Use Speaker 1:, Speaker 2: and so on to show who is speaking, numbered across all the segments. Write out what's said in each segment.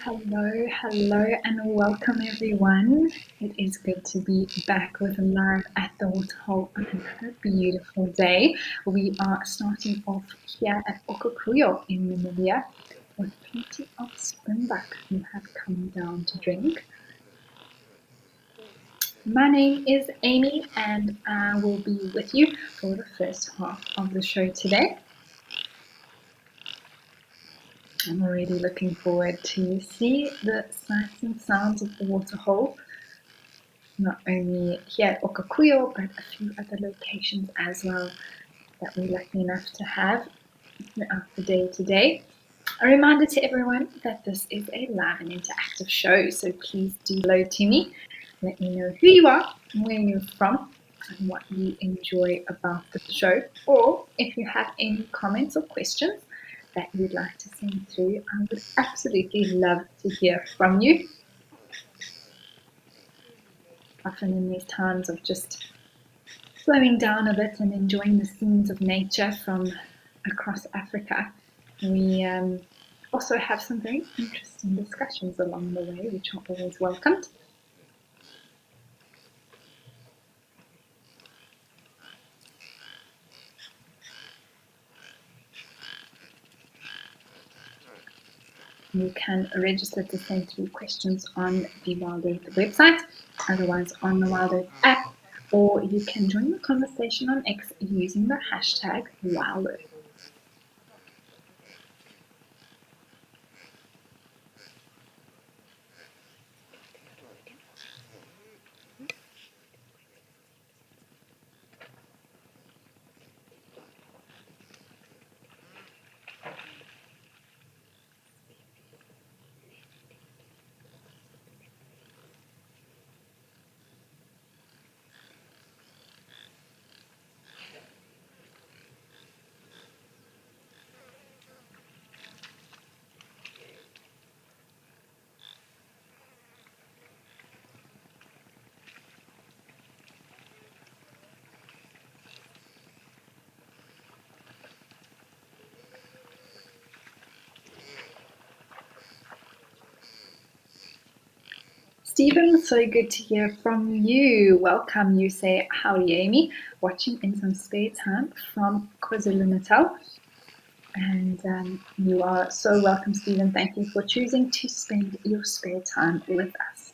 Speaker 1: Hello, and welcome everyone. It is good to be back with live at the Waterhole on another beautiful day. We are starting off here at Okukuyo in Namibia with plenty of springbok who have come down to drink. My name is Amy, and I will be with you for the first half of the show today. I'm already looking forward to see the sights and sounds of the Waterhole, not only here at Okakuyo, but a few other locations as well that we're lucky enough to have throughout the day today. A reminder to everyone that this is a live and interactive show, so please do hello to me. Let me know who you are, where you're from, and what you enjoy about the show. Or if you have any comments or questions that you'd like to send through, I would absolutely love to hear from you. Often in these times of just slowing down a bit and enjoying the scenes of nature from across Africa, we also have some very interesting discussions along the way, which are always welcomed. You can register to send through questions on the WildEarth website, otherwise on the WildEarth app, or you can join the conversation on X using the hashtag WildEarth. Stephen, so good to hear from you. Welcome. You say, howdy, Amy, watching in some spare time from KwaZulu-Natal. And you are so welcome, Stephen. Thank you for choosing to spend your spare time with us.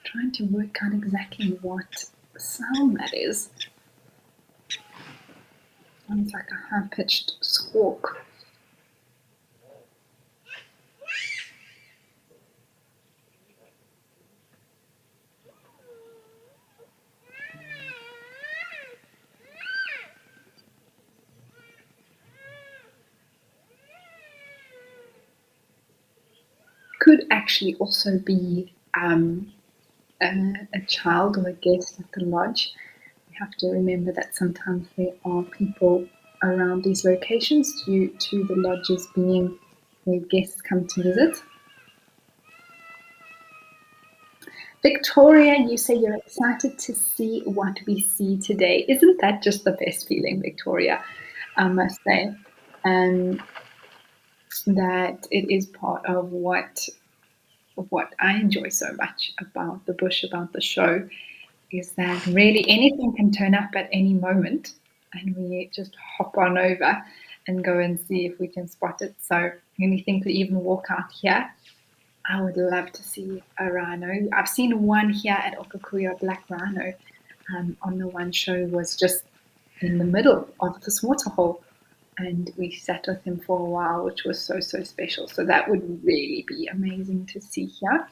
Speaker 1: Trying to work out exactly what sound that is. Sounds like a high-pitched squawk. Could actually also be a child or a guest at the lodge. We have to remember that sometimes there are people around these locations due to the lodges being where guests come to visit. Victoria, you say you're excited to see what we see today. Isn't that just the best feeling, Victoria? I must say. That it is part of what I enjoy so much about the bush, about the show, is that really anything can turn up at any moment, and we just hop on over and go and see if we can spot it. So anything could even walk out here. I would love to see a rhino. I've seen one here at Okakuya, black rhino, on the one show was just in the middle of this waterhole. and we sat with him for a while, which was so special. So that would really be amazing to see here.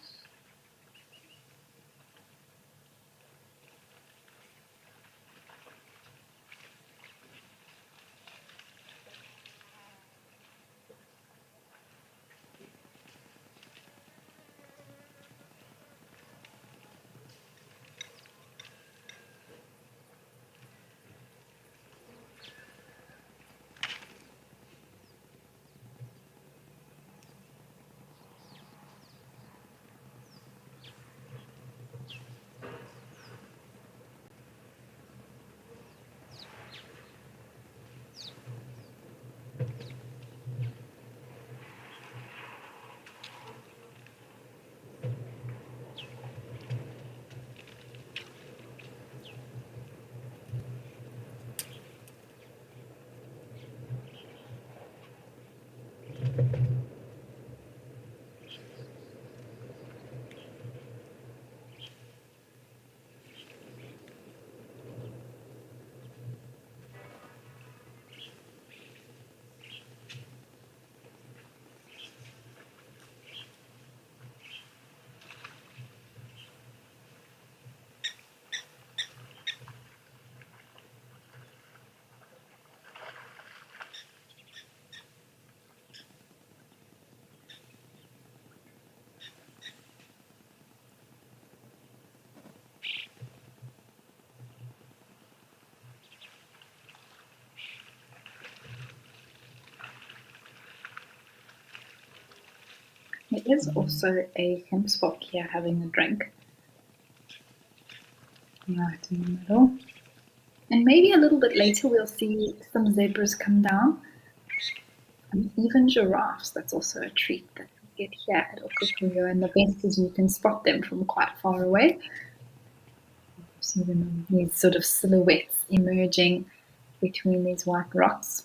Speaker 1: There is also a hemp spock here having a drink. Right in the middle. And maybe a little bit later we'll see some zebras come down. And even giraffes, that's also a treat that we get here at Okakuyo. And the best is you can spot them from quite far away. See them in these sort of silhouettes emerging between these white rocks.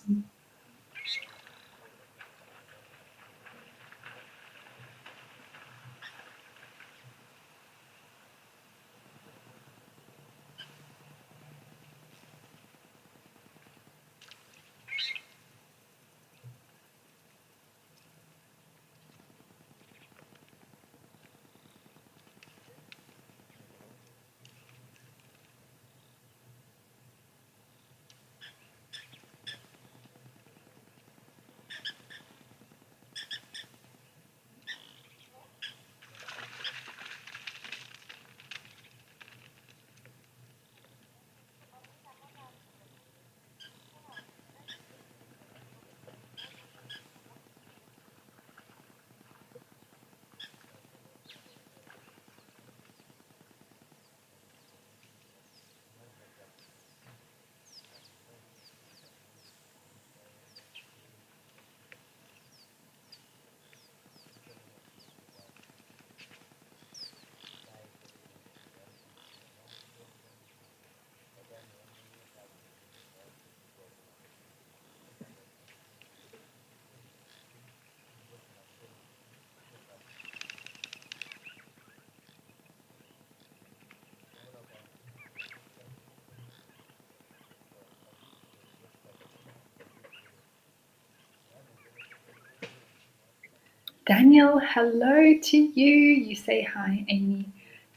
Speaker 1: Daniel, hello to you. You say hi, Amy.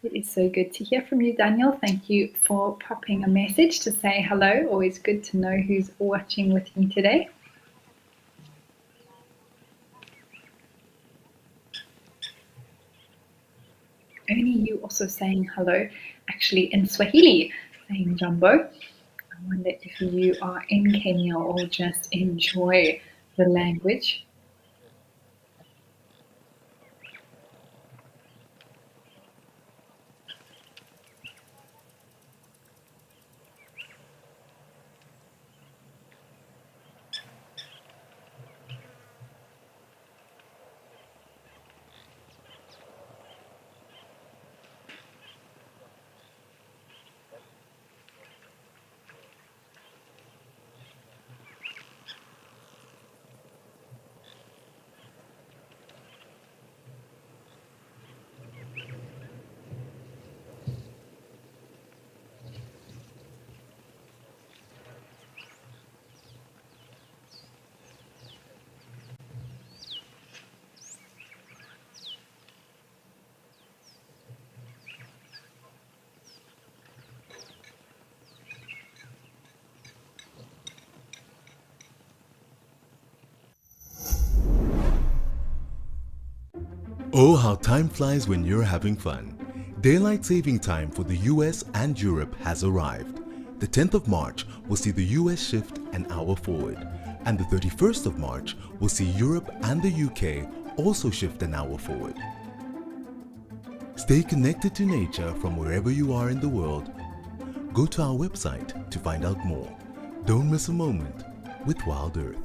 Speaker 1: It is so good to hear from you, Daniel. Thank you for popping a message to say hello. Always good to know who's watching with me today. Only you also saying hello, actually in Swahili, saying Jumbo. I wonder if you are in Kenya or just enjoy the language.
Speaker 2: Oh, how time flies when you're having fun. Daylight saving time for the US and Europe has arrived. The 10th of March will see the US shift an hour forward, and the 31st of March will see Europe and the UK also shift an hour forward. Stay connected to nature from wherever you are in the world. Go to our website to find out more. Don't miss a moment with WildEarth.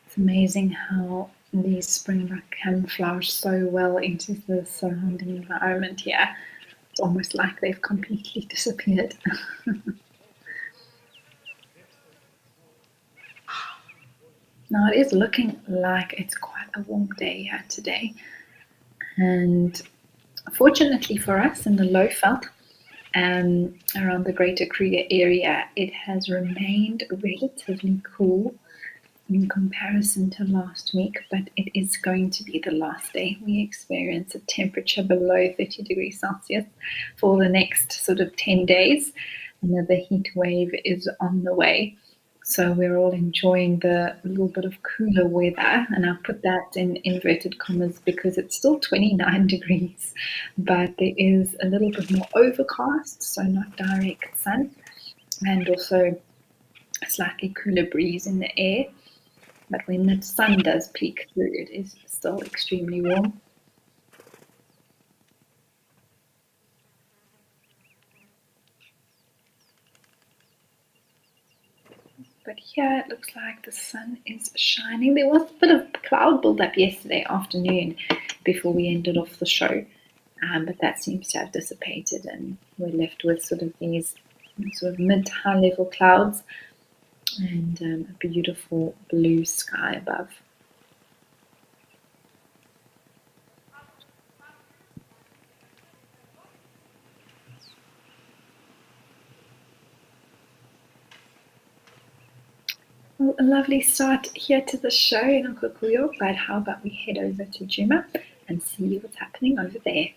Speaker 1: It's amazing how these springbuck camouflage so well into the surrounding environment here. It's almost like they've completely disappeared. Now it is looking like it's quite a warm day here today, and fortunately for us in the low veld around the Greater Kruger area, it has remained relatively cool in comparison to last week, but it is going to be the last day we experience a temperature below 30 degrees Celsius for the next sort of 10 days. Another heat wave is on the way. So we're all enjoying the little bit of cooler weather, and I'll put that in inverted commas because it's still 29 degrees, but there is a little bit more overcast, so not direct sun, and also a slightly cooler breeze in the air. But when the sun does peek through, it is still extremely warm. But here it looks like the sun is shining. There was a bit of cloud buildup yesterday afternoon before we ended off the show, but that seems to have dissipated, and we're left with sort of these sort of mid-high level clouds and a beautiful blue sky above. Well, a lovely start here to the show in Okukuyo, but how about we head over to Juma and see what's happening over there.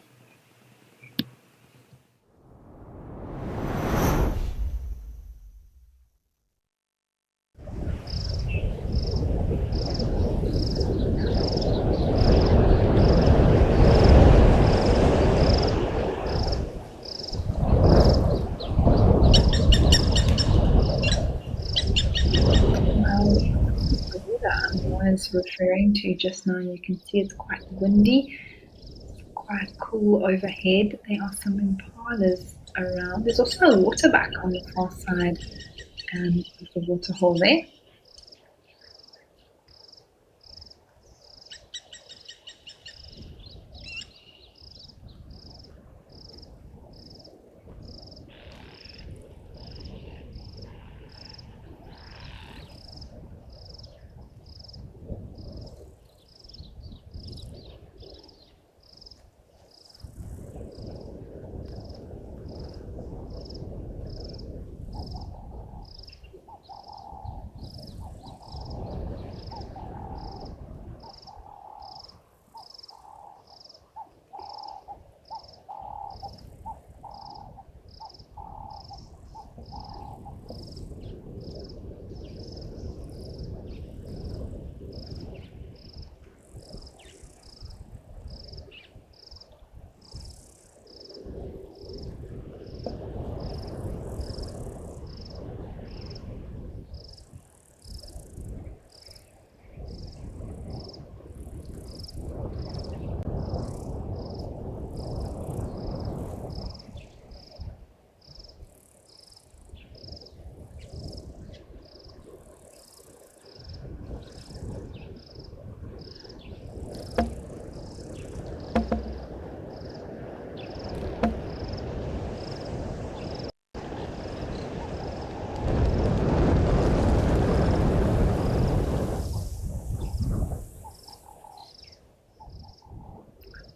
Speaker 1: that I was referring to just now. You can see it's quite windy, quite cool overhead. There are some impalas around. There's also a waterback on the far side of the waterhole there.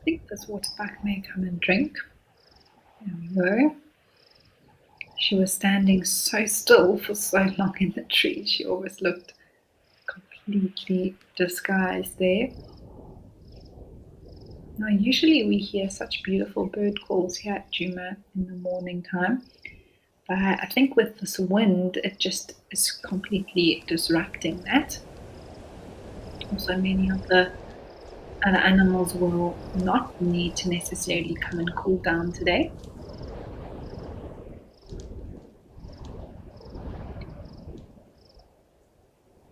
Speaker 1: I think this waterback may come and drink. There we go. She was standing so still for so long in the tree. She always looked completely disguised there. Now, usually we hear such beautiful bird calls here at Djuma in the morning time, but I think with this wind, it just is completely disrupting that. Also, many of the other animals will not need to necessarily come and cool down today.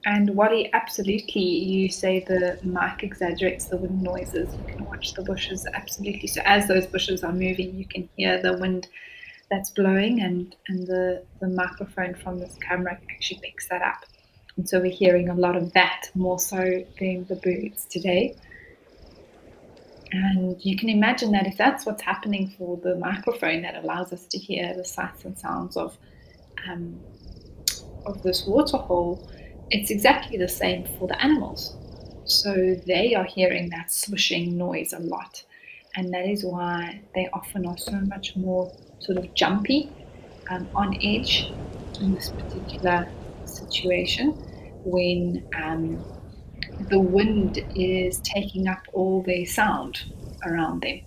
Speaker 1: And Wally, absolutely, you say the mic exaggerates the wind noises. You can watch the bushes, absolutely. So as those bushes are moving, you can hear the wind that's blowing, and the microphone from this camera actually picks that up. And so we're hearing a lot of that, more so than the birds today. And you can imagine that if that's what's happening for the microphone that allows us to hear the sights and sounds of this waterhole, it's exactly the same for the animals. So they are hearing that swishing noise a lot. And that is why they often are so much more sort of jumpy, on edge in this particular situation when the wind is taking up all their sound around them.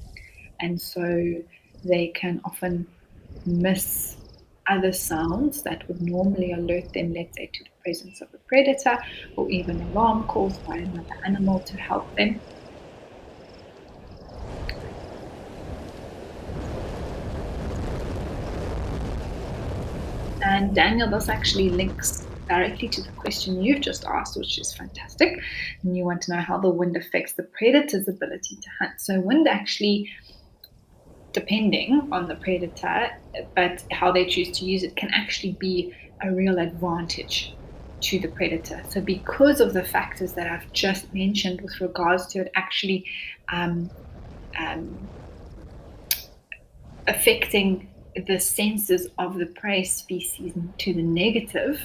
Speaker 1: And so they can often miss other sounds that would normally alert them, let's say, to the presence of a predator, or even alarm calls by another animal to help them. And Daniel, this actually links directly to the question you've just asked, which is fantastic. And you want to know how the wind affects the predator's ability to hunt. So wind actually, depending on the predator, but how they choose to use it, can actually be a real advantage to the predator. So because of the factors that I've just mentioned with regards to it actually affecting the senses of the prey species to the negative,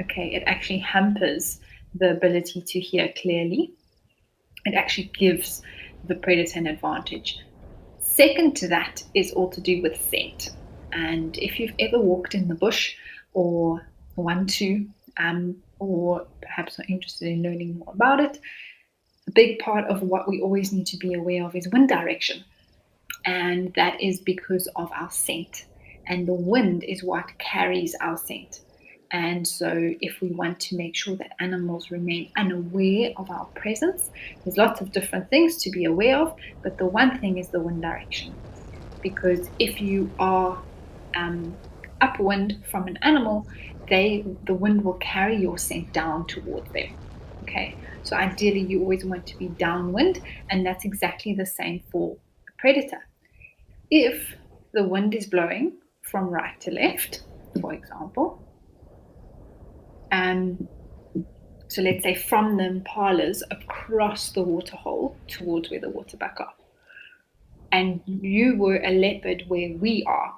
Speaker 1: okay, it actually hampers the ability to hear clearly. It actually gives the predator an advantage. Second to that is all to do with scent. And if you've ever walked in the bush or want to, or perhaps are interested in learning more about it, a big part of what we always need to be aware of is wind direction. And that is because of our scent. And the wind is what carries our scent. And so, if we want to make sure that animals remain unaware of our presence, there's lots of different things to be aware of, but the one thing is the wind direction. Because if you are upwind from an animal, the wind will carry your scent down towards them. Okay, so ideally you always want to be downwind, and that's exactly the same for a predator. If the wind is blowing from right to left, for example, so let's say from the impalas across the waterhole towards where the waterbuck are, and you were a leopard where we are,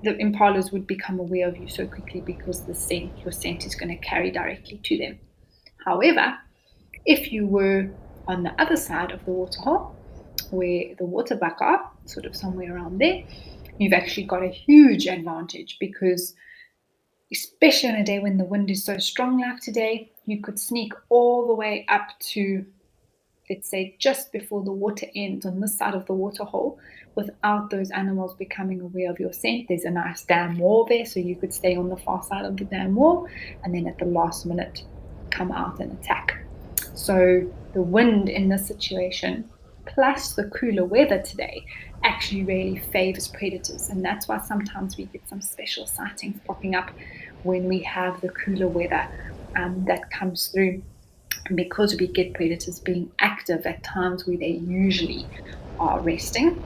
Speaker 1: the impalas would become aware of you so quickly because your scent is going to carry directly to them. However, if you were on the other side of the waterhole, where the waterbuck are, sort of somewhere around there, you've actually got a huge advantage because, especially on a day when the wind is so strong like today, you could sneak all the way up to, let's say, just before the water ends on this side of the waterhole without those animals becoming aware of your scent. There's a nice dam wall there, so you could stay on the far side of the dam wall and then at the last minute come out and attack. So the wind in this situation, plus the cooler weather today, actually really favors predators. And that's why sometimes we get some special sightings popping up when we have the cooler weather that comes through, because we get predators being active at times where they usually are resting.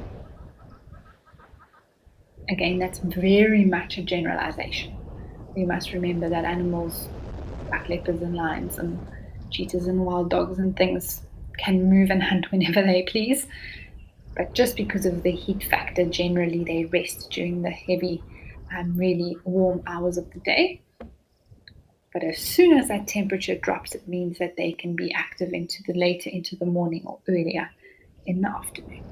Speaker 1: Again, that's very much a generalization. We must remember that animals like leopards and lions and cheetahs and wild dogs and things can move and hunt whenever they please. But just because of the heat factor, generally they rest during the heavy, really warm hours of the day. But as soon as that temperature drops, it means that they can be active later into the morning or earlier in the afternoon.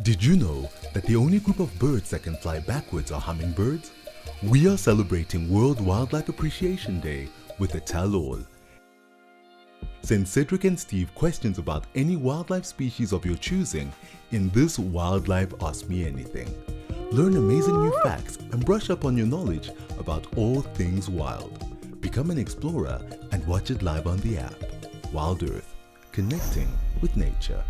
Speaker 2: Did you know that the only group of birds that can fly backwards are hummingbirds? We are celebrating World Wildlife Appreciation Day with a tell-all. Send Cedric and Steve questions about any wildlife species of your choosing in this Wildlife Ask Me Anything. Learn amazing new facts and brush up on your knowledge about all things wild. Become an explorer and watch it live on the app. WildEarth, connecting with nature.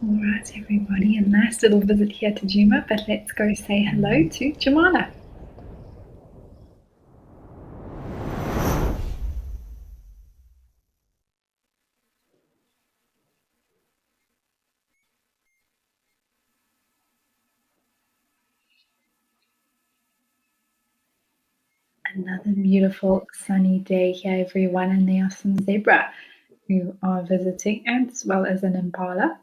Speaker 1: All right, everybody, a nice little visit here to Juma, but let's go say hello to Jamala. Another beautiful sunny day here, everyone, and there are some zebra who are visiting, as well as an impala.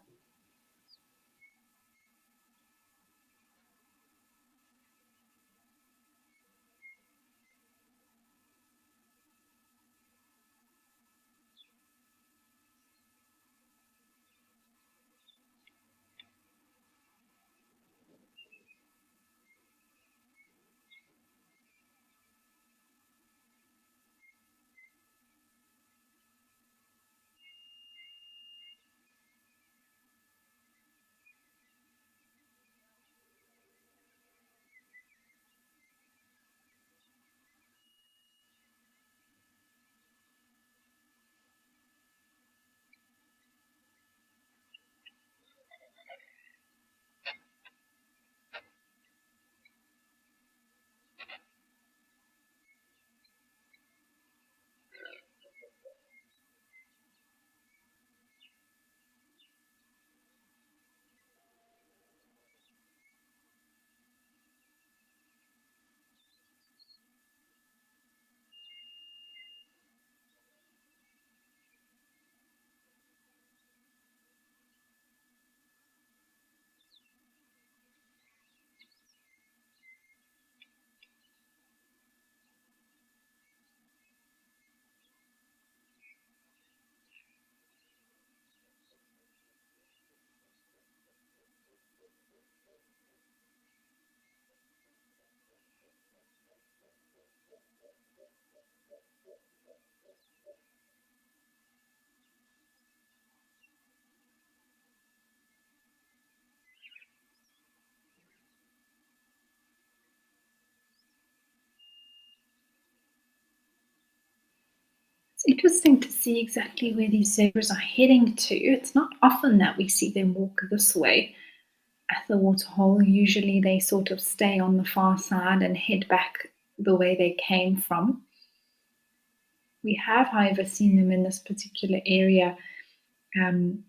Speaker 1: It's interesting to see exactly where these zebras are heading to. It's not often that we see them walk this way at the waterhole. Usually they sort of stay on the far side and head back the way they came from. We have, however, seen them in this particular area um,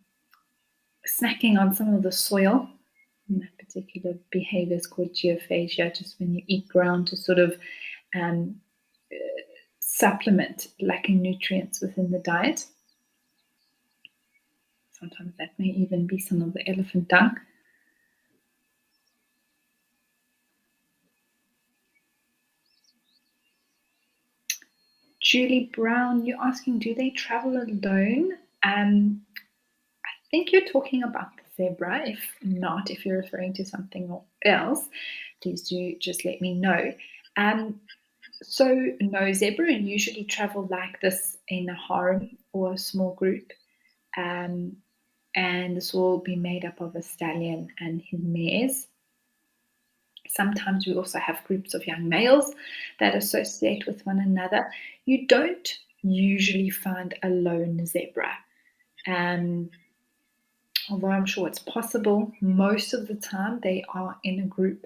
Speaker 1: snacking on some of the soil. And that particular behavior is called geophagia, just when you eat ground to sort of um, supplement lacking nutrients within the diet. Sometimes that may even be some of the elephant dung. Julie Brown, you're asking, do they travel alone? I think you're talking about the zebra. If not, if you're referring to something else, please do just let me know. So, no, zebra usually travel like this in a harem or a small group. Um, and this will be made up of a stallion and his mares. Sometimes we also have groups of young males that associate with one another. You don't usually find a lone zebra. Um, Although I'm sure it's possible, most of the time they are in a group.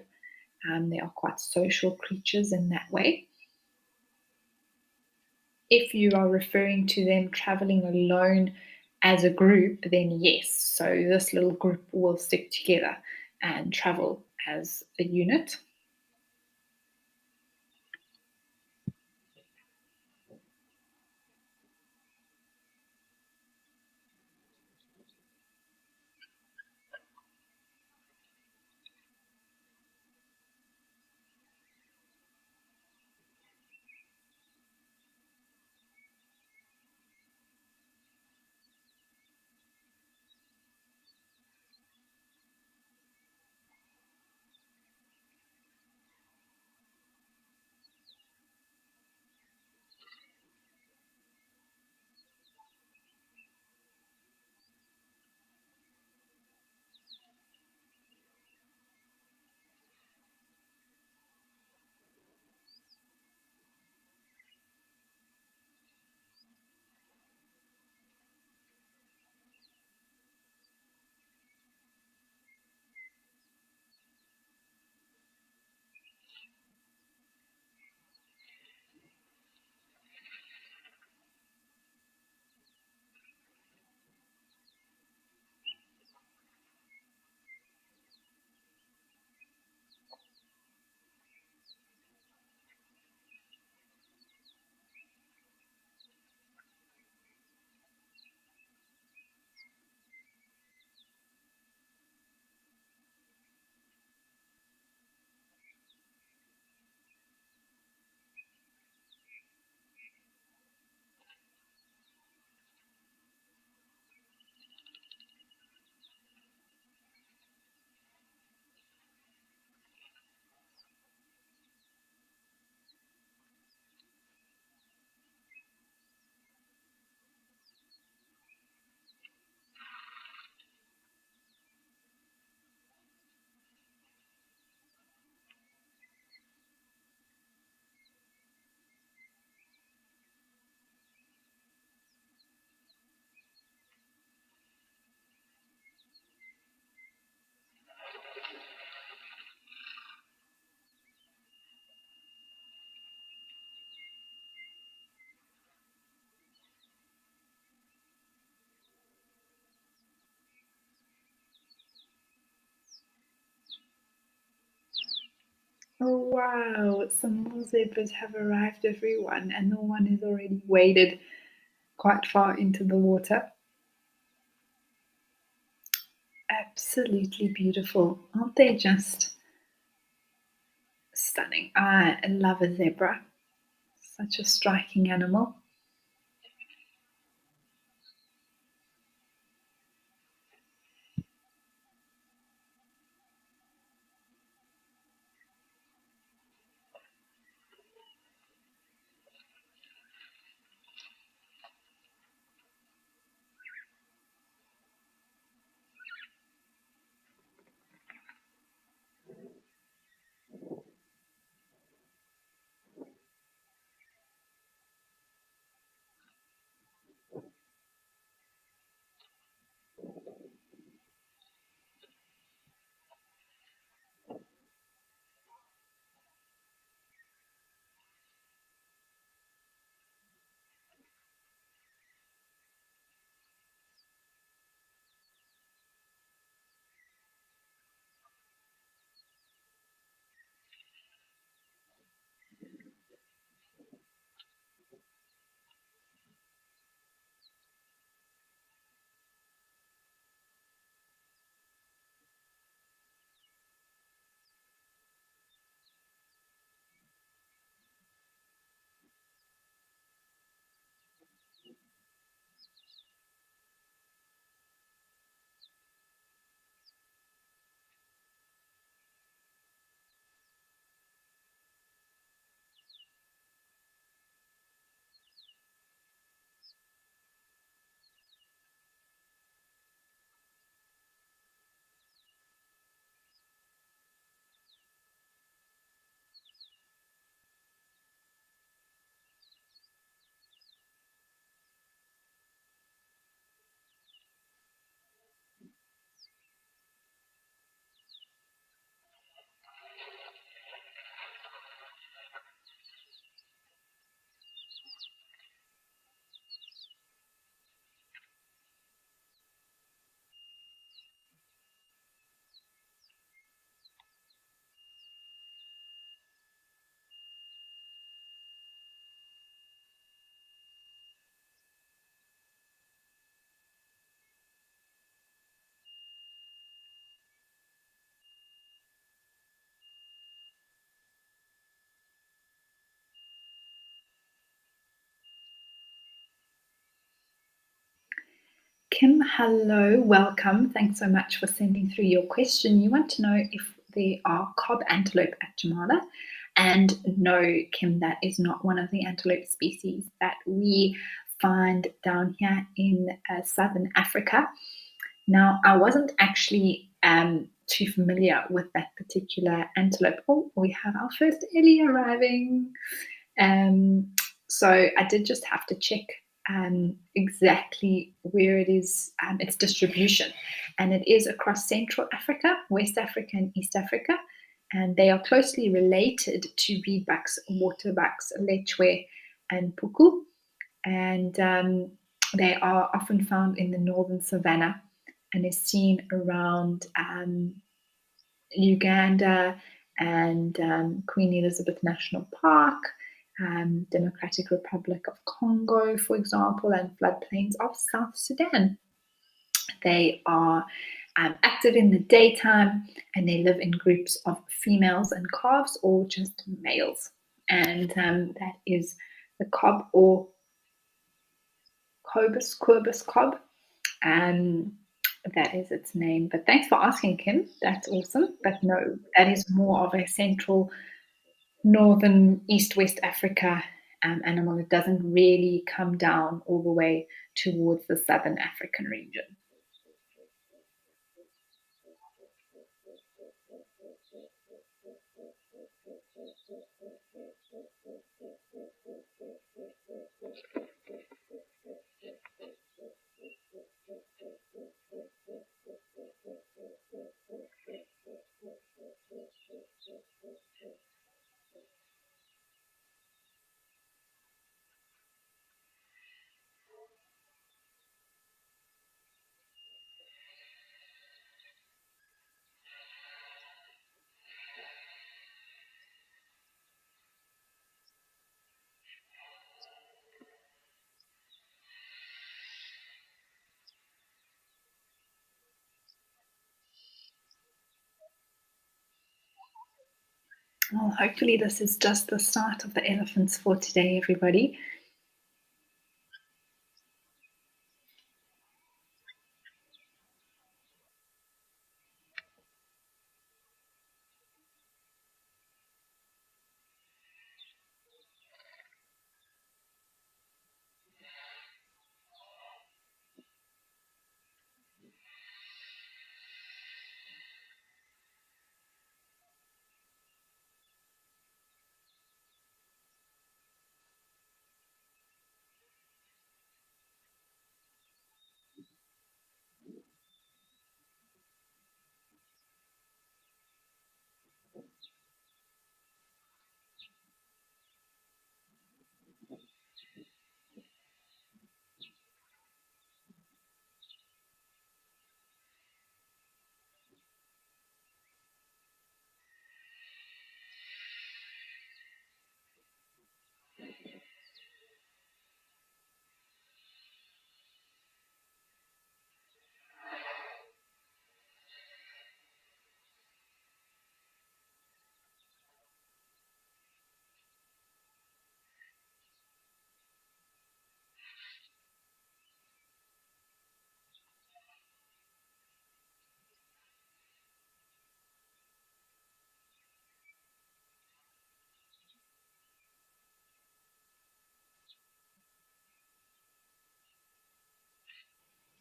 Speaker 1: They are quite social creatures in that way. If you are referring to them traveling alone as a group, then yes. So this little group will stick together and travel as a unit. Oh wow, some more zebras have arrived, everyone, and the one is already waded quite far into the water. Absolutely beautiful. Aren't they just stunning? I love a zebra. Such a striking animal. Kim, hello, welcome. Thanks so much for sending through your question. You want to know if there are cob antelope at Jamala. And no, Kim, that is not one of the antelope species that we find down here in southern Africa. Now, I wasn't actually too familiar with that particular antelope. Oh, we have our first Ellie arriving. Um, so I did just have to check exactly where it is, its distribution. And it is across Central Africa, West Africa, and East Africa. And they are closely related to reedbucks, waterbucks, lechwe, and puku. And they are often found in the northern savannah and is seen around Uganda and Queen Elizabeth National Park, Democratic Republic of Congo, for example, and floodplains of South Sudan. They are active in the daytime and they live in groups of females and calves or just males. And that is the cob or Quercus cob. That is its name. But thanks for asking, Kim. That's awesome. But no, that is more of a central, northern, east, West Africa animal. It doesn't really come down all the way towards the southern African region. Well, hopefully this is just the start of the elephants for today, everybody.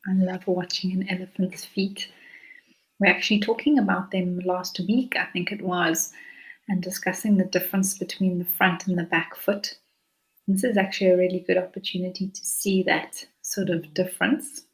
Speaker 1: I love watching an elephant's feet. We're actually talking about them last week, I think it was, and discussing the difference between the front and the back foot. This is actually a really good opportunity to see that sort of difference.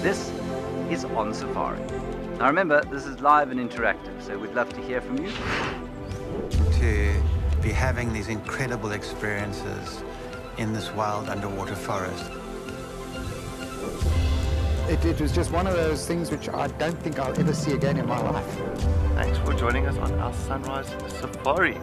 Speaker 3: This is On Safari. Now remember, this is live and interactive, so we'd love to hear from you.
Speaker 4: To be having these incredible experiences in this wild underwater forest.
Speaker 5: It was just one of those things which I don't think I'll ever see again in my life.
Speaker 6: Thanks for joining us on our Sunrise Safari.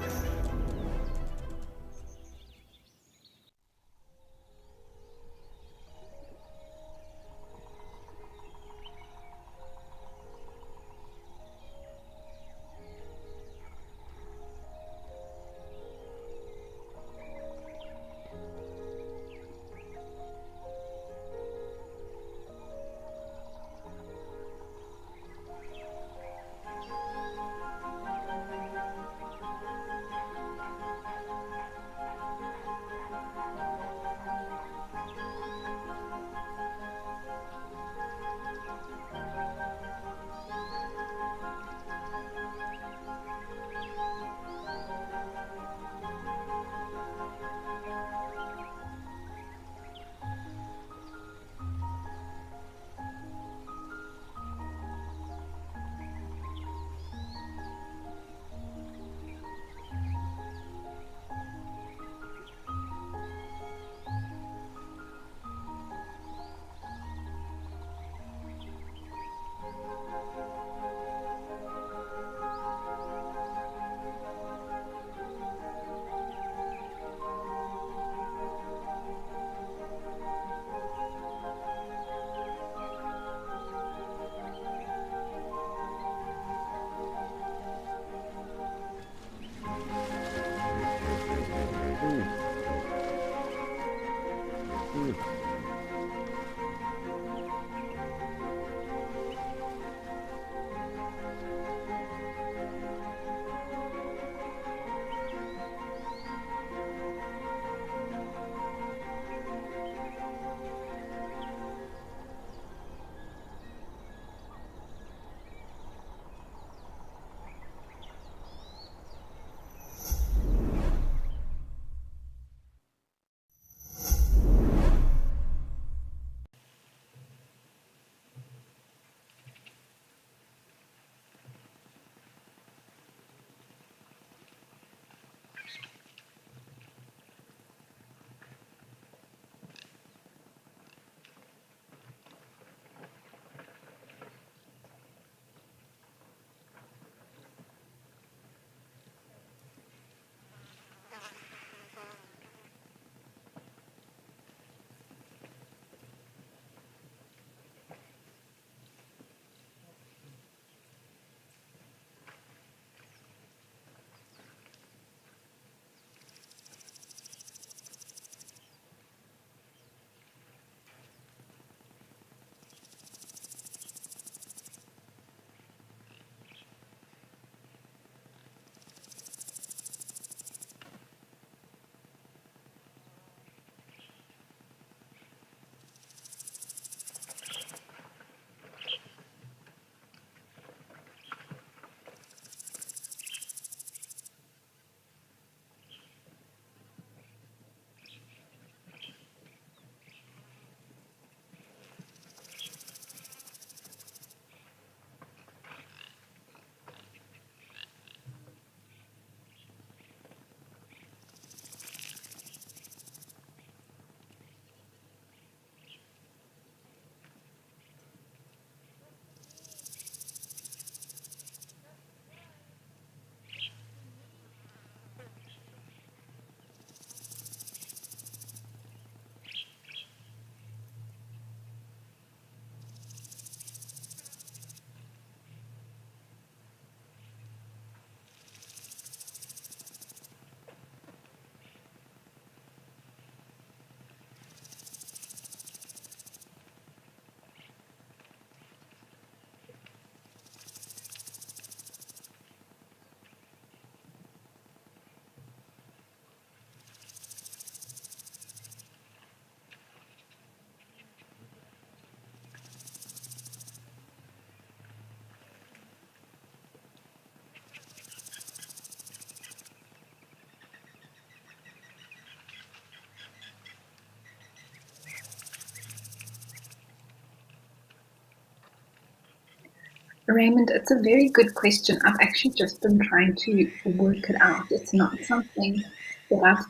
Speaker 1: Raymond, it's a very good question. I've actually just been trying to work it out. It's not something that I've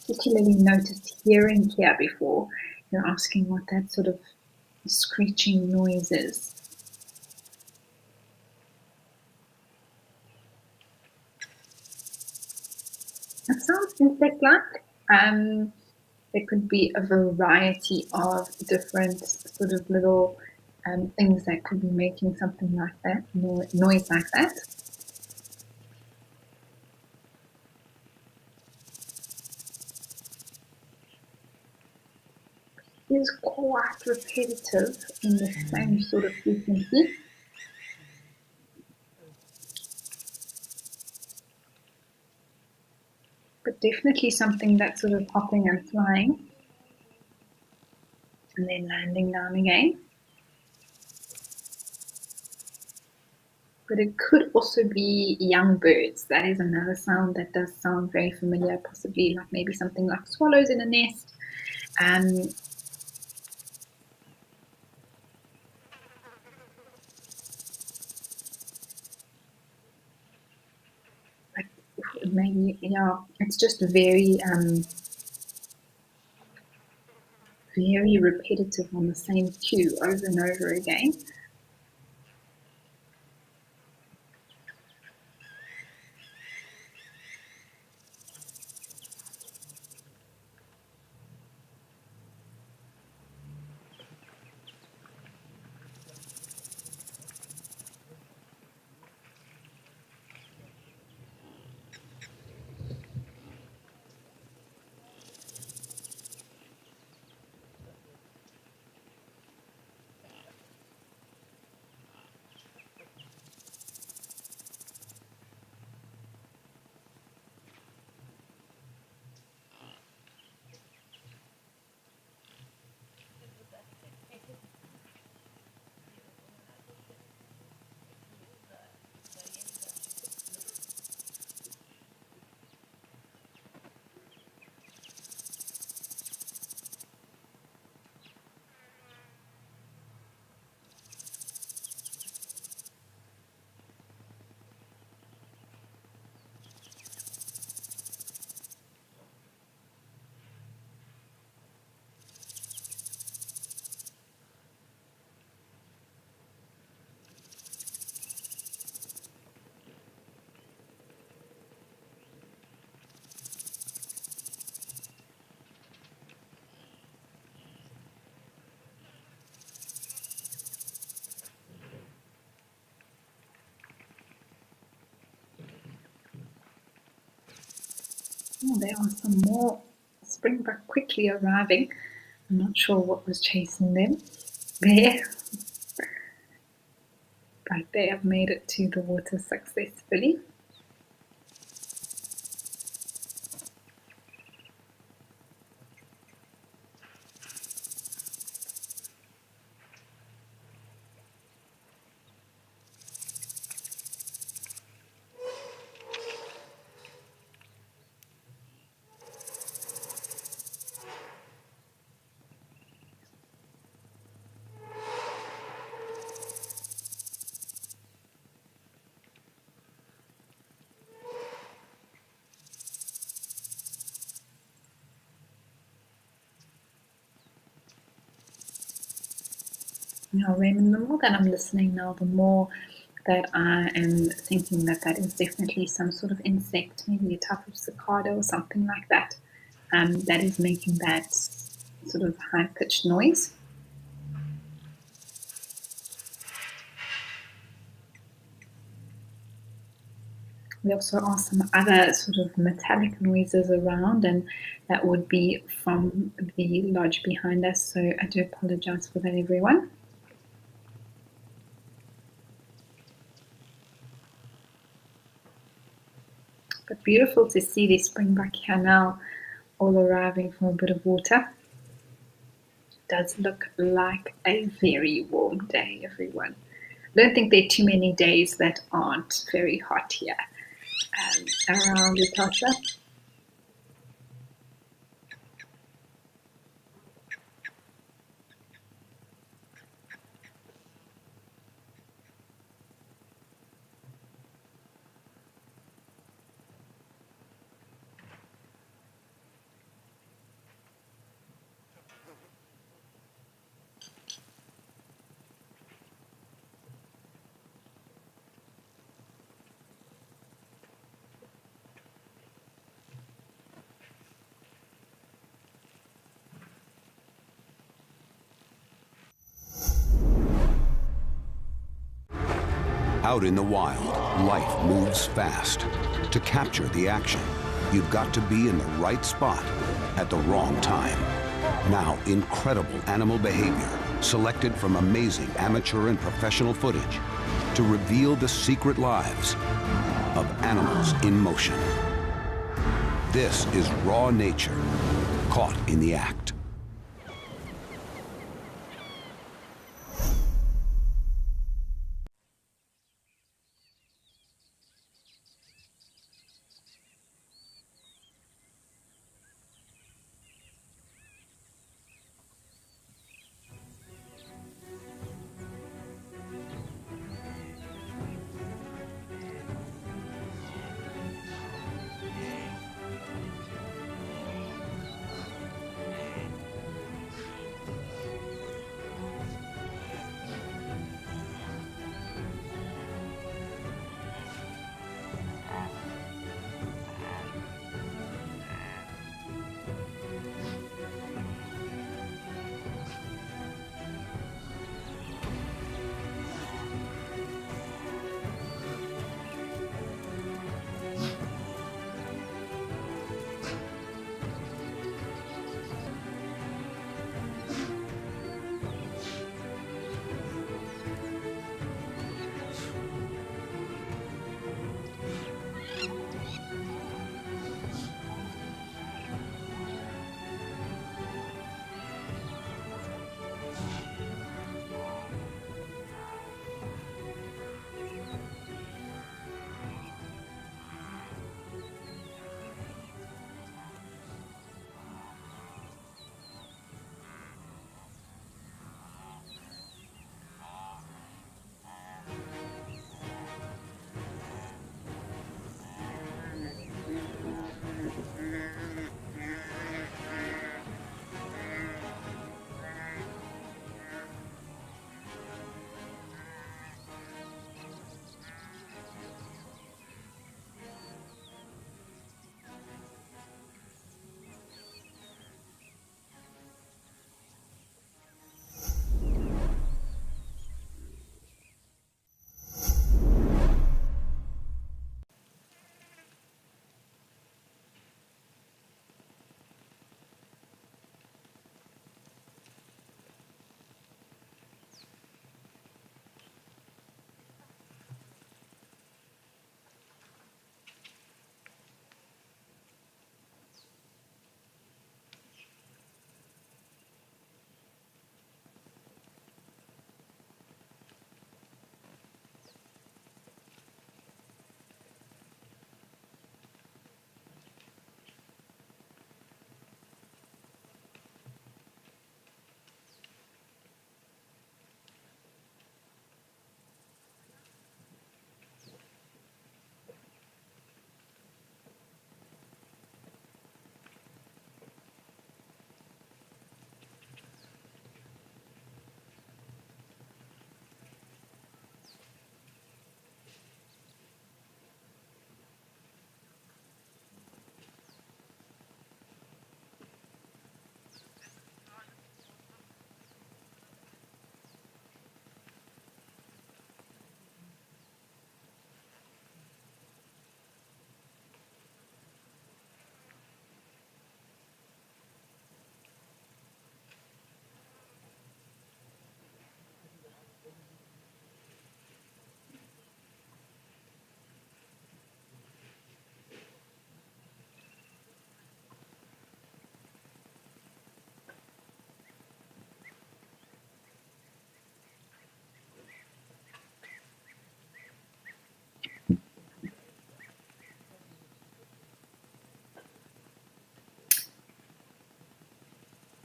Speaker 1: particularly noticed hearing here before. You're asking what that sort of screeching noise is. It sounds insect-like. There could be a variety of different sort of little things that could be making something like that, noise like that. It is quite repetitive in the same sort of frequency. But definitely something that's sort of hopping and flying and then landing down again. But it could also be young birds. That is another sound that does sound very familiar, possibly like maybe something like swallows in a nest. Maybe, yeah, it's just very very repetitive on the same cue over and over again. Oh, there are some more springbuck quickly arriving. I'm not sure what was chasing them there, but they have made it to the water successfully. Now, Raymond, the more that I'm listening now, the more that I am thinking that that is definitely some sort of insect, maybe a type of cicada or something like that, that is making that sort of high-pitched noise. There also are some other sort of metallic noises around, and that would be from the lodge behind us, so I do apologize for that, everyone. But beautiful to see the springbuck here now, all arriving for a bit of water. Does look like a very warm day, everyone. I don't think there are too many days that aren't very hot here around Utah.
Speaker 7: Out in the wild, life moves fast. To capture the action, you've got to be in the right spot at the wrong time. Now, incredible animal behavior, selected from amazing amateur and professional footage, to reveal the secret lives of animals in motion. This is raw nature, caught in the act.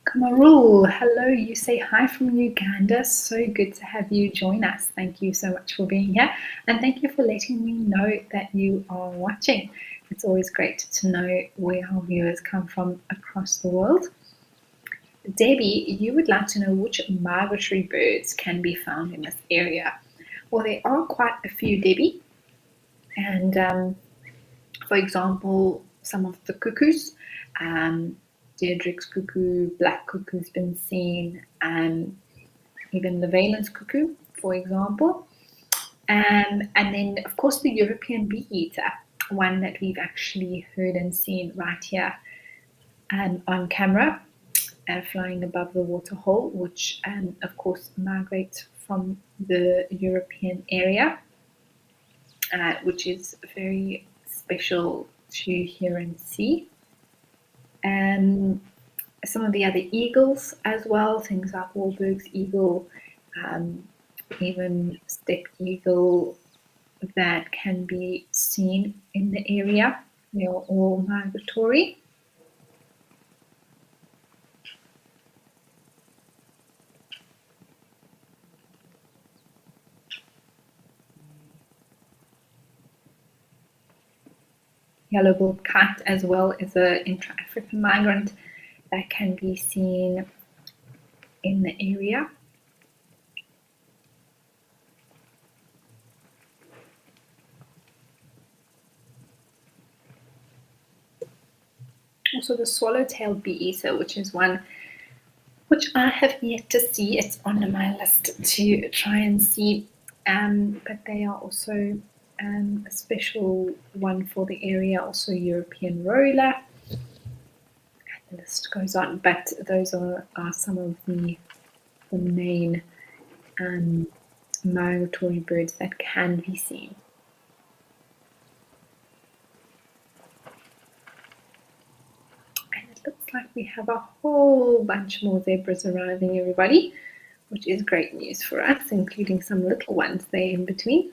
Speaker 1: Kamarul, hello, you say hi from Uganda. So good to have you join us. Thank you so much for being here, and thank you for letting me know that you are watching. It's always great to know where our viewers come from across the world. Debbie, you would like to know which migratory birds can be found in this area. Well, there are quite a few, Debbie, and for example, some of the cuckoos, Deirdre's cuckoo, black cuckoo's been seen, and even the Valence cuckoo, for example. And then, of course, the European bee eater, one that we've actually heard and seen right here on camera, flying above the waterhole, which, of course, migrates from the European area, which is very special to hear and see. And some of the other eagles as well, things like Wahlberg's eagle, even steppe eagle that can be seen in the area. They are all migratory. Yellow-billed kite as well is an intra-African migrant that can be seen in the area. Also the swallow-tailed bee eater, which is one which I have yet to see. It's on my list to try and see, but they are also a special one for the area, also European roller. The list goes on, but those are some of the main migratory birds that can be seen. And it looks like we have a whole bunch more zebras arriving, everybody, which is great news for us, including some little ones there in between.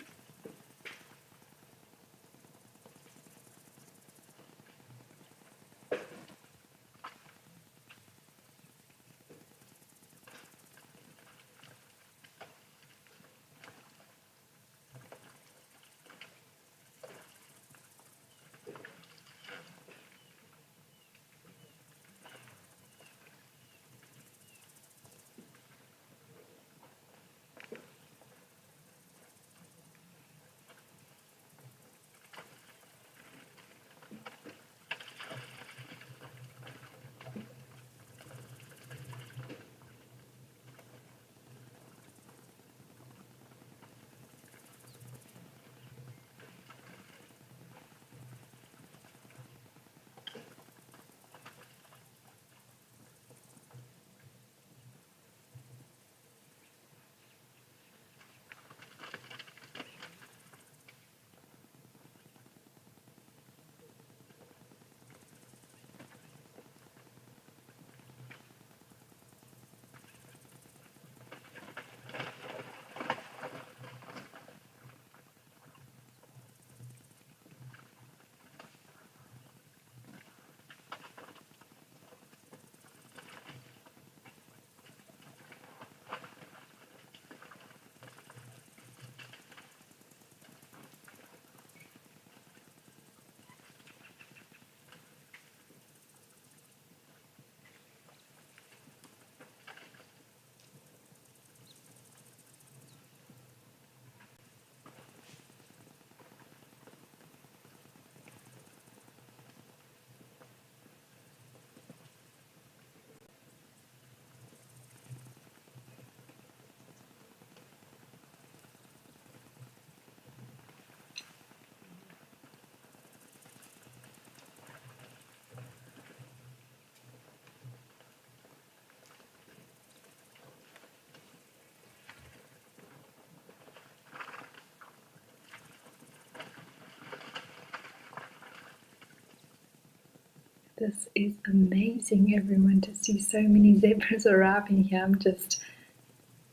Speaker 1: This is amazing, everyone, to see so many zebras arriving here. I'm just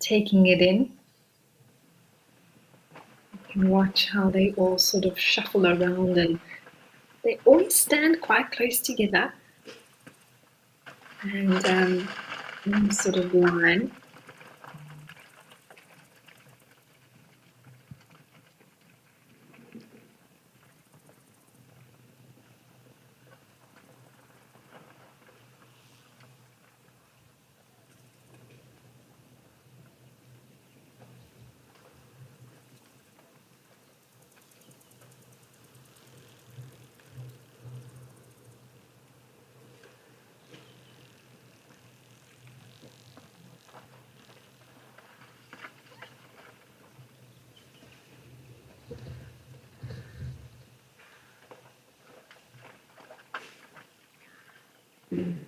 Speaker 1: taking it in. You can watch how they all sort of shuffle around, and they always stand quite close together and in sort of line.
Speaker 8: I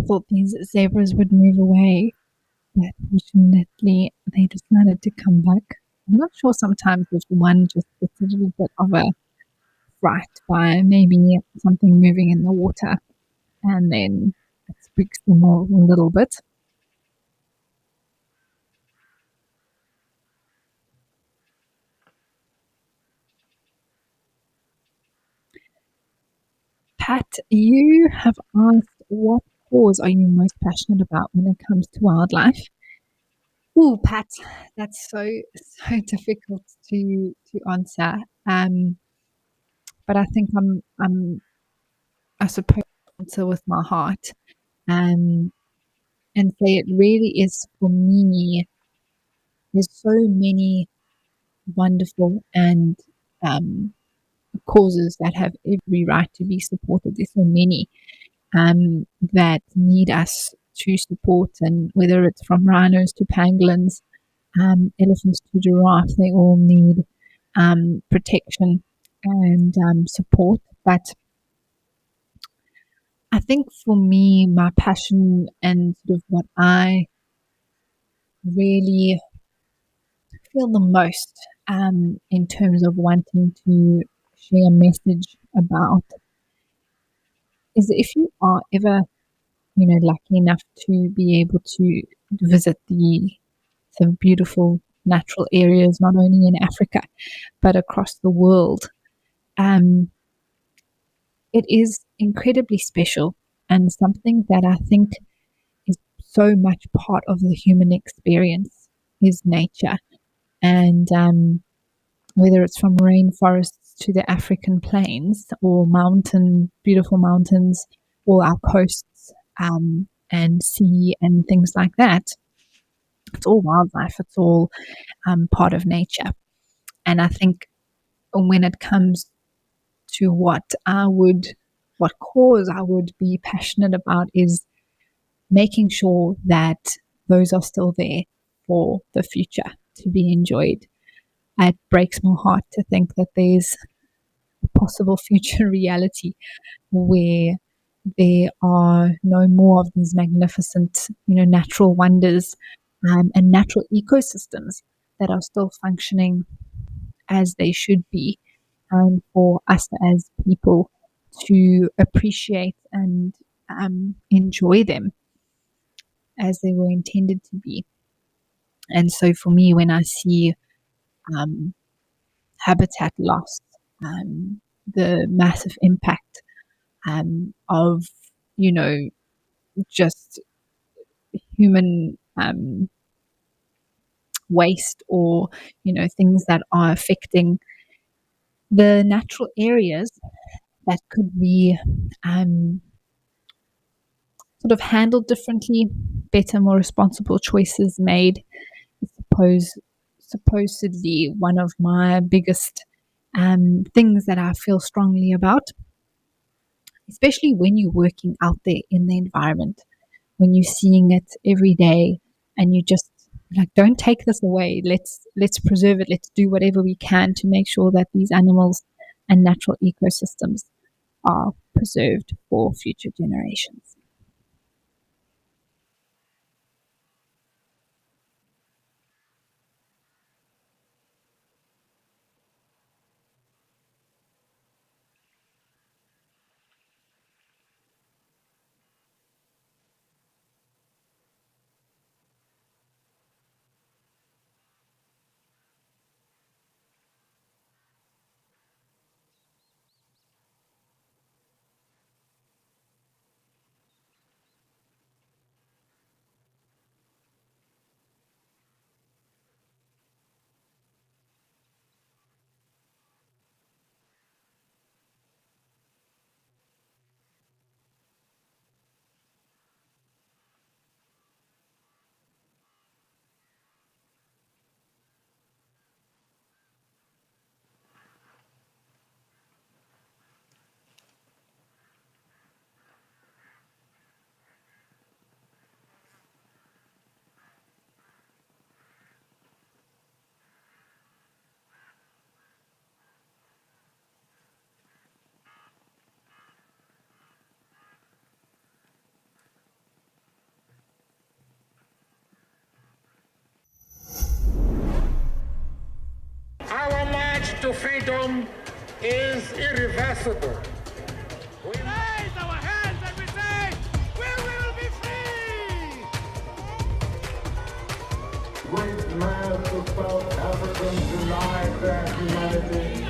Speaker 8: thought these zebras would move away, but fortunately they decided to come back. I'm not sure sometimes if one just gets a little bit of a fright by maybe something moving in the water and then it spooks them all a little bit. Pat, you have asked what cause are you most passionate about when it comes to wildlife? Oh, Pat, that's so difficult to answer. But I think I suppose answer with my heart. Um, and say it really is for me. There's so many wonderful and causes that have every right to be supported. There's so many that need us to support, and whether it's from rhinos to pangolins, elephants to giraffes, they all need protection and support. But I think for me, my passion and sort of what I really feel the most in terms of wanting to share a message about is that if you are ever, lucky enough to be able to visit some beautiful natural areas, not only in Africa, but across the world, it is incredibly special and something that I think is so much part of the human experience is nature. And whether it's from rainforests to the African plains or beautiful mountains, or our coasts and sea and things like that, it's all wildlife. It's all part of nature. And I think when it comes to what cause I would be passionate about is making sure that those are still there for the future to be enjoyed. It breaks my heart to think that there's a possible future reality where there are no more of these magnificent, natural wonders and natural ecosystems that are still functioning as they should be, and for us as people to appreciate and enjoy them as they were intended to be. And so for me, when I see habitat loss, the massive impact of, just human waste, or, things that are affecting the natural areas that could be sort of handled differently, better, more responsible choices made. I supposedly one of my biggest things that I feel strongly about, especially when you're working out there in the environment, when you're seeing it every day, and you just don't take this away. Let's preserve it. Let's do whatever we can to make sure that these animals and natural ecosystems are preserved for future generations.
Speaker 9: Our march to freedom is irreversible. We raise our hands and we say, we will be free! Great mass of South Africans denied their humanity.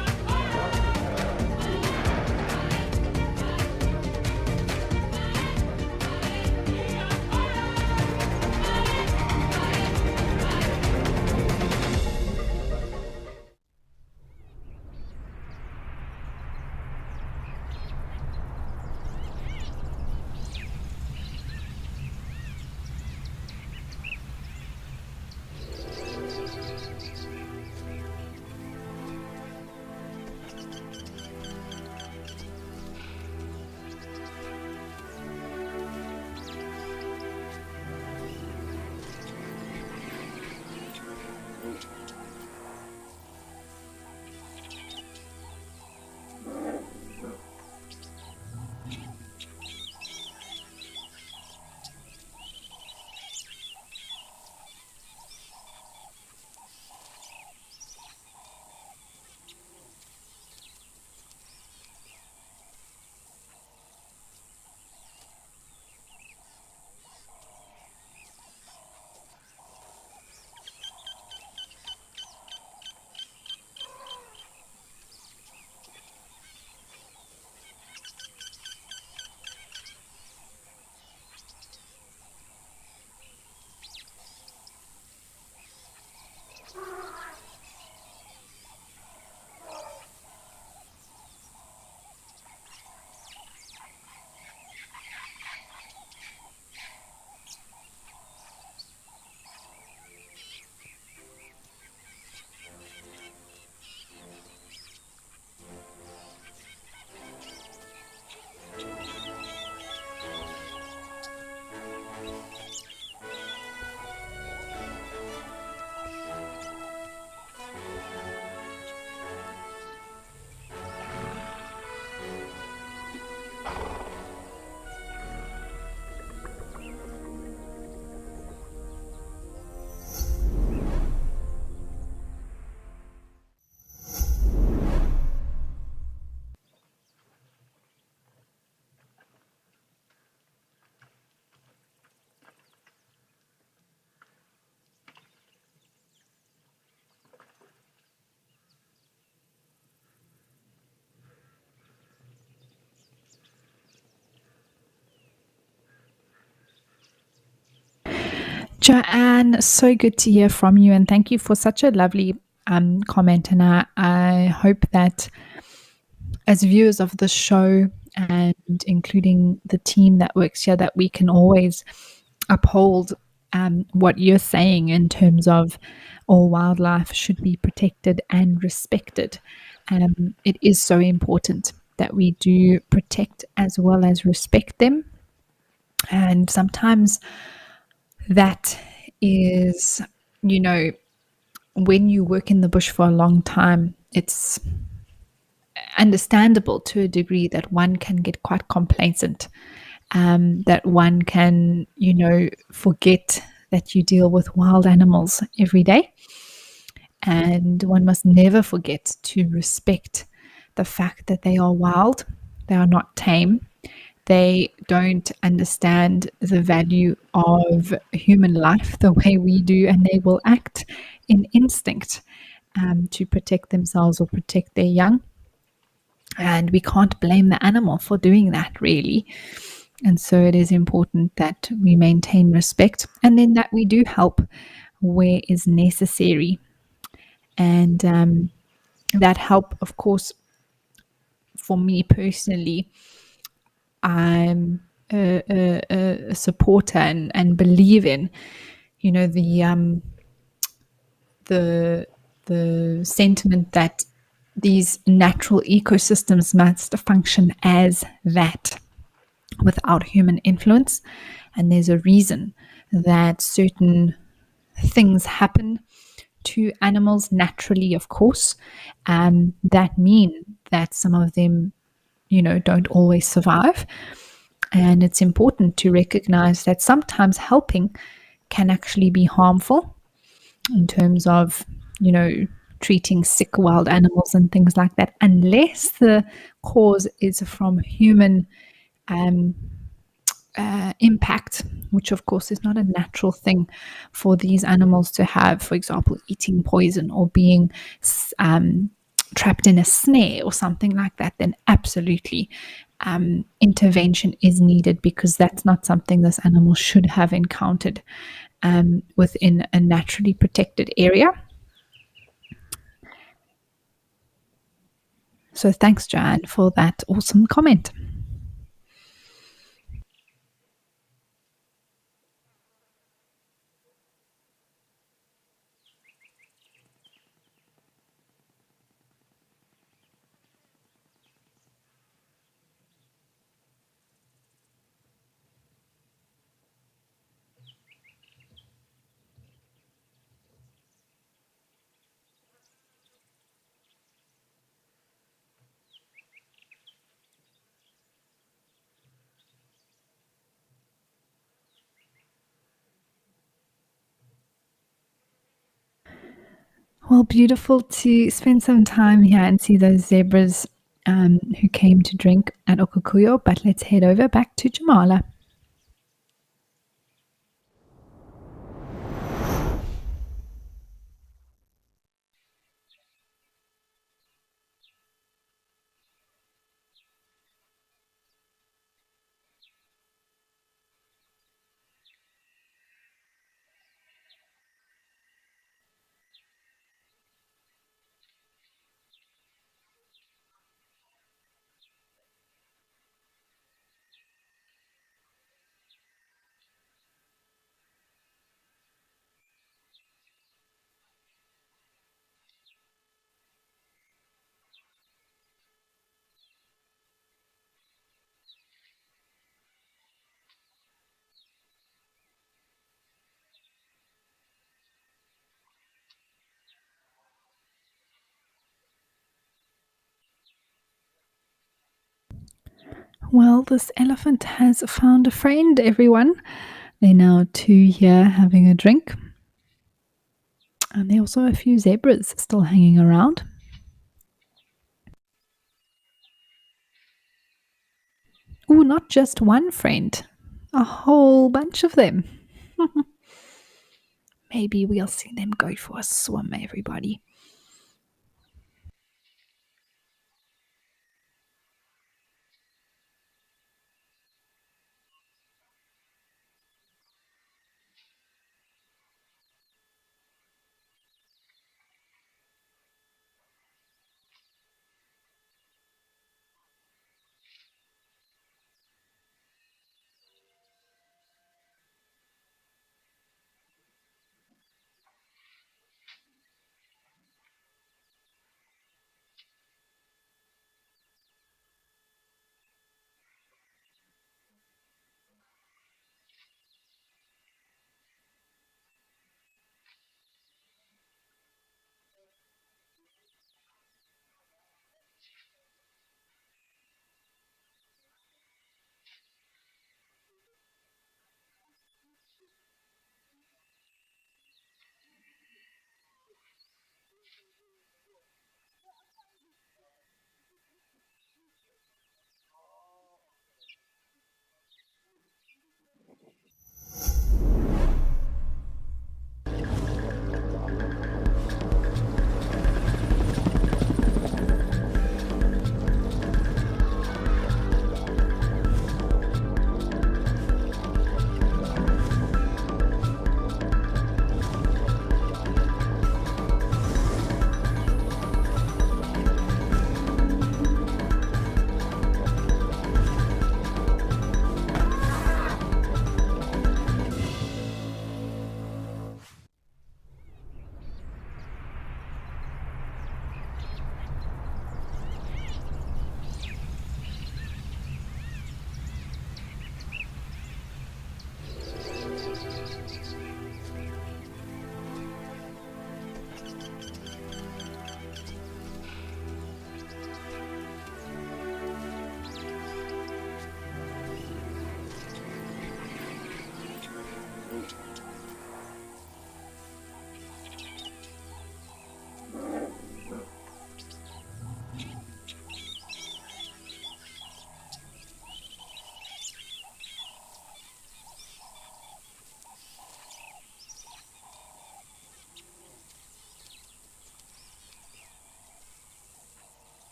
Speaker 8: Joanne, so good to hear from you, and thank you for such a lovely comment. And I hope that as viewers of the show, and including the team that works here, that we can always uphold what you're saying in terms of all wildlife should be protected and respected. It is so important that we do protect as well as respect them. And sometimes that is, when you work in the bush for a long time, it's understandable to a degree that one can get quite complacent, that one can, forget that you deal with wild animals every day. And one must never forget to respect the fact that they are wild, they are not tame. They don't understand the value of human life the way we do, and they will act in instinct to protect themselves or protect their young. And we can't blame the animal for doing that, really. And so it is important that we maintain respect, and then that we do help where is necessary. And that help, of course, for me personally, I'm a supporter and believe in, the sentiment that these natural ecosystems must function as that without human influence. And there's a reason that certain things happen to animals naturally, of course, that mean that some of them, don't always survive. And it's important to recognize that sometimes helping can actually be harmful in terms of, treating sick wild animals and things like that, unless the cause is from human impact, which of course is not a natural thing for these animals to have. For example, eating poison or being trapped in a snare or something like that, then absolutely intervention is needed, because that's not something this animal should have encountered within a naturally protected area. So thanks, Joanne, for that awesome comment. Well, beautiful to spend some time here and see those zebras who came to drink at Okakuyo. But let's head over back to Jamala. Well, this elephant has found a friend, everyone. They're now two here having a drink. And there are also a few zebras still hanging around. Oh, not just one friend, a whole bunch of them. Maybe we'll see them go for a swim, everybody.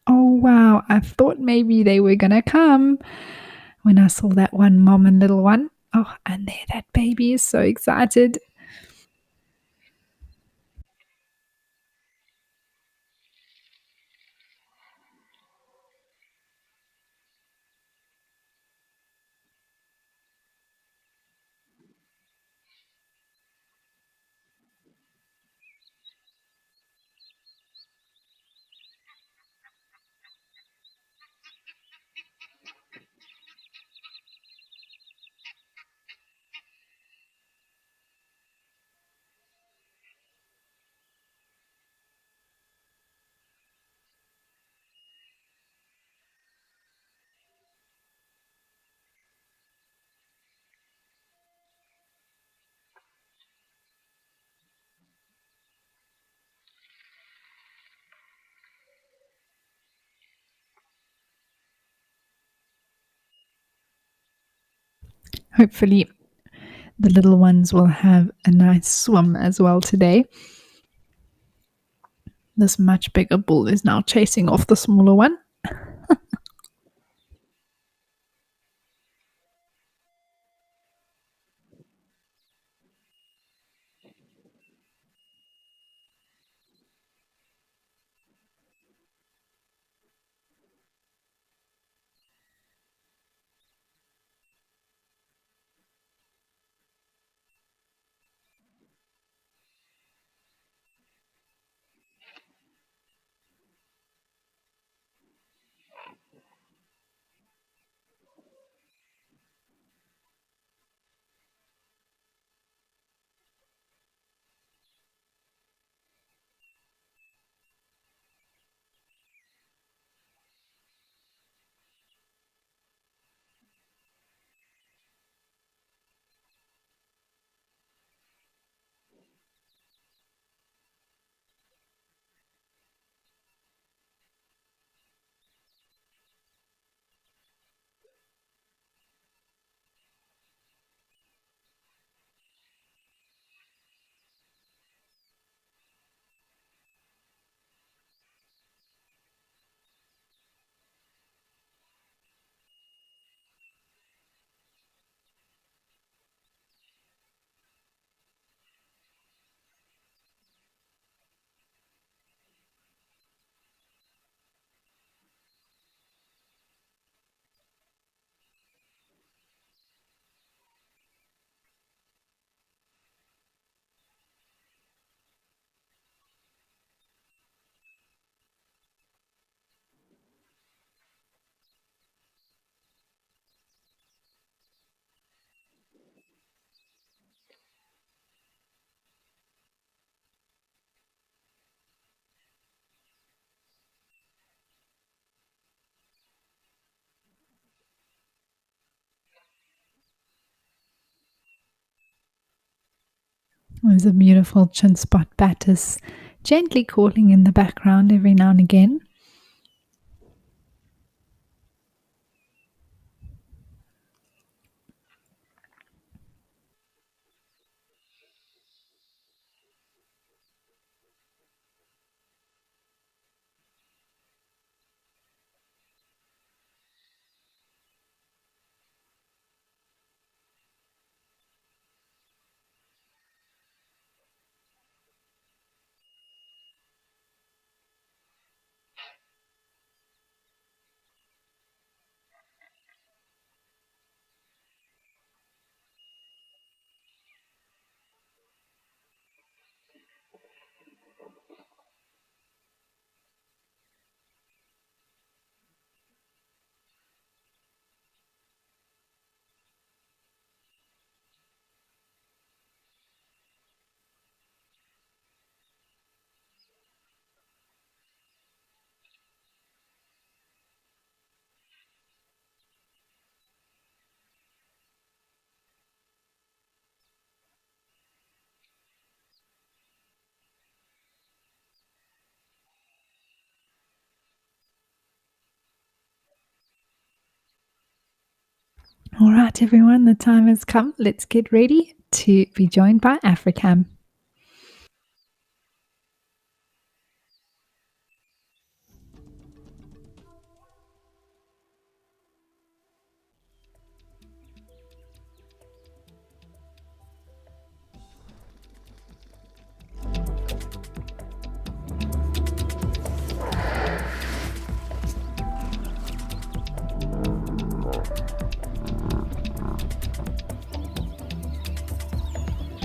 Speaker 8: Oh, wow. I thought maybe they were going to come when I saw that one mom and little one. Oh, and there, that baby is so excited. Hopefully, the little ones will have a nice swim as well today. This much bigger bull is now chasing off the smaller one. There's a beautiful chin spot bat is gently calling in the background every now and again. All right, everyone, the time has come. Let's get ready to be joined by Africam.